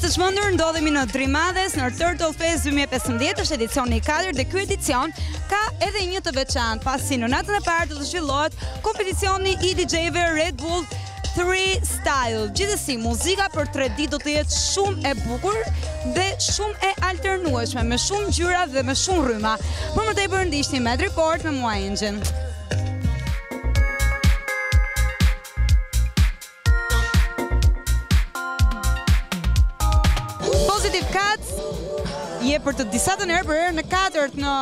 të çmendur, ndodhemi në Drimadhes në Turtle Fest 2015, është edicioni i 4 dhe ky edicion ka edhe një të veçantë, pasi në natën e parë do të zhvillohet kompeticioni i DJ-ve Red Bull 3 Style. Gjithsesi, muzika për 3 ditë do të jetë shumë e bukur dhe shumë e alternueshme, me shumë ngjyra dhe me shumë rryma. Për më tepër ndiqni Med Report me mua Engine. Je për të disa të nërë për herë në 4 në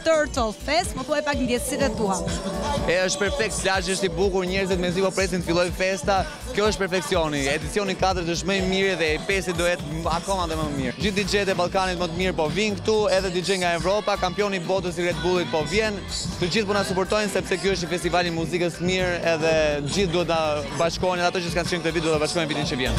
Turtle Fest, më thuaj pak ndjesitë tua. Është perfekt, plazhi është i bukur, njerëzit mezi po presin të fillojë festa. Kjo është perfeksioni. Edicioni 4 është më i mirë dhe i 5 do jetë akoma dhe më mirë. Gjithë DJ-t e Ballkanit më të mirë po vinë këtu, edhe DJ nga Evropa, kampioni i botës i Red Bullit po vjen. Të gjithë po na suportojnë sepse ky është festivali i muzikës mirë, edhe gjithë duhet ta bashkohen, ato që s'kan qenë këtë vit do ta bashkohen vitin që vjen.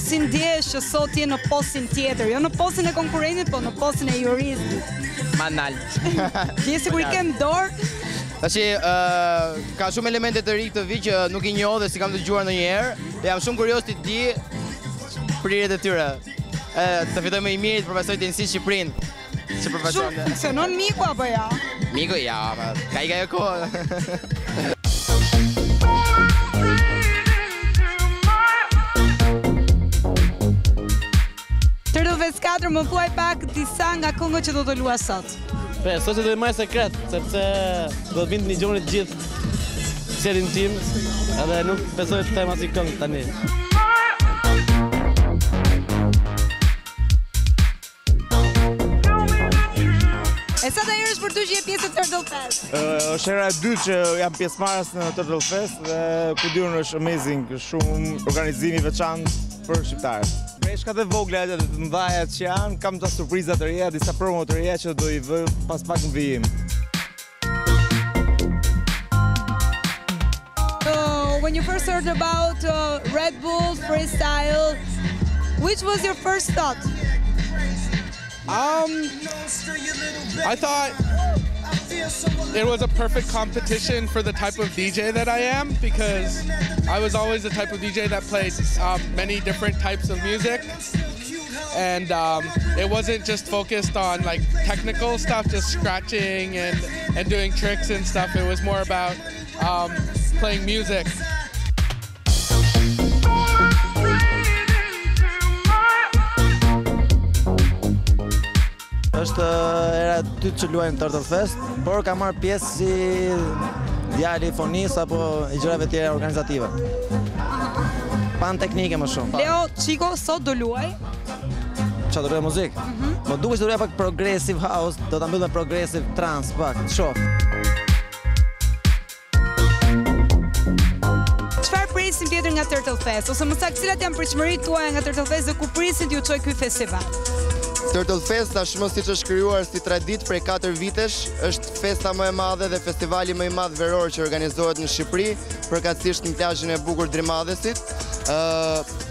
Si ndjesh që sot je në postin tjetër, jo në postin e konkurrentit, po në postin e juristit? Ma naltë. Je sikur i kem dorë? Tashi, ka shumë elemente të ri këtë vit që nuk i njoh dhe si kam dëgjuar ndonjëherë. Dhe jam shumë kurioz të di prirjet e tyre. Të fitoj më i miri të përfaqësoj tenisi Shqipërinë. Si profesion. Funksionon miku apo ja? Miku ja, ka i ajo kohë. Turtle Fest 4, më thuaj pak disa nga këngët që do të luash sot. Sot që do të marrë sekret, sepse do të vinë një gjoni gjithë setin tim, edhe nuk besoj të them asnjë këngë tani. E sa të herë është për ty që je pjesë e Turtle Fest? Është hera e dytë që jam pjesëmarrës në Turtle Fest dhe ku diun është amazing, shumë organizim i veçantë për shqiptarët. Breshkat e vogla dhe të mëdhaja që janë, kam të surprizat të reja, disa promo të reja që do i vë pas pak në vijim. When you first heard about Red Bull Freestyle, which was your first thought? I thought it was a perfect competition for the type of DJ that I am, because I was always the type of DJ that played many different types of music, and it wasn't just focused on like technical stuff, just scratching and doing tricks and stuff. It was more about playing music. Është era e dytë që luajmë Turtle Fest, por ka marrë pjesë si djali i fonisë apo i gjërave tjera organizative. Pan teknike më shumë. Leo, Chico, sot do luaj? Qa do luaj muzikë? Më duke që do luaj pak progressive house, do ta mbyll me progressive trance pak, të shoh. Çfarë presim tjetër nga Turtle Fest? Ose më saktë, cilat janë pritshmëritë tuaja nga Turtle Fest dhe ku prisin t'ju çojë ky festival? Turtle Fest tashmë siç është krijuar si traditë prej 4 vitesh, është festa më e madhe dhe festivali më i madh veror që organizohet në Shqipëri, përkatësisht në plazhin e bukur Drimadhesit.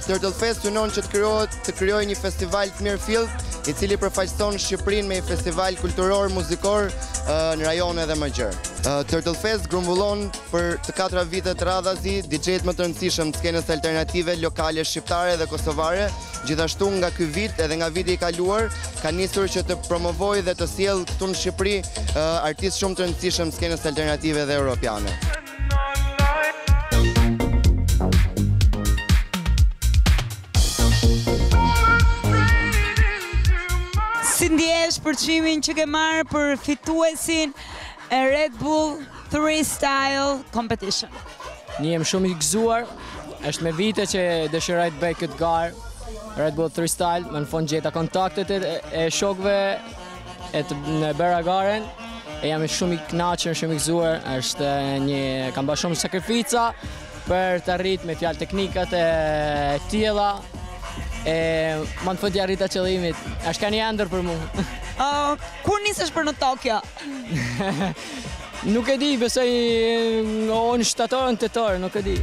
Turtle Fest synon që të krijojë një festival të mirëfillt, i cili përfaqëson Shqipërinë me një festival kulturor, muzikor në rajone dhe më gjerë. Turtle Fest grumbullon për të 4 vite të radhazi DJ-t më të rëndësishëm të skenës alternative lokale shqiptare dhe kosovare. Gjithashtu nga ky vit edhe nga viti i kaluar ka nisur që të promovojë dhe të sjellë këtu në Shqipëri artistë shumë të rëndësishëm të skenës alternative dhe europiane. Si ndjesh përçimin që ke marrë për fituesin e Red Bull 3 Style Competition? Jem shumë i gëzuar, është me vite që dëshiroj të bëj këtë garë Red Bull 3 Style, më në fund gjeta kontaktet e shokëve në bëra garen, e jam shumë i kënaqur, shumë i gëzuar, kam bërë shumë sakrifica për të arrit me fjalë teknikat e tilla, e më në fund arrita qëllimit, është ka një ëndër për mua. Kur nisesh për në Tokyo? Nuk e di, besoj në shtator, në tetor, nuk e di.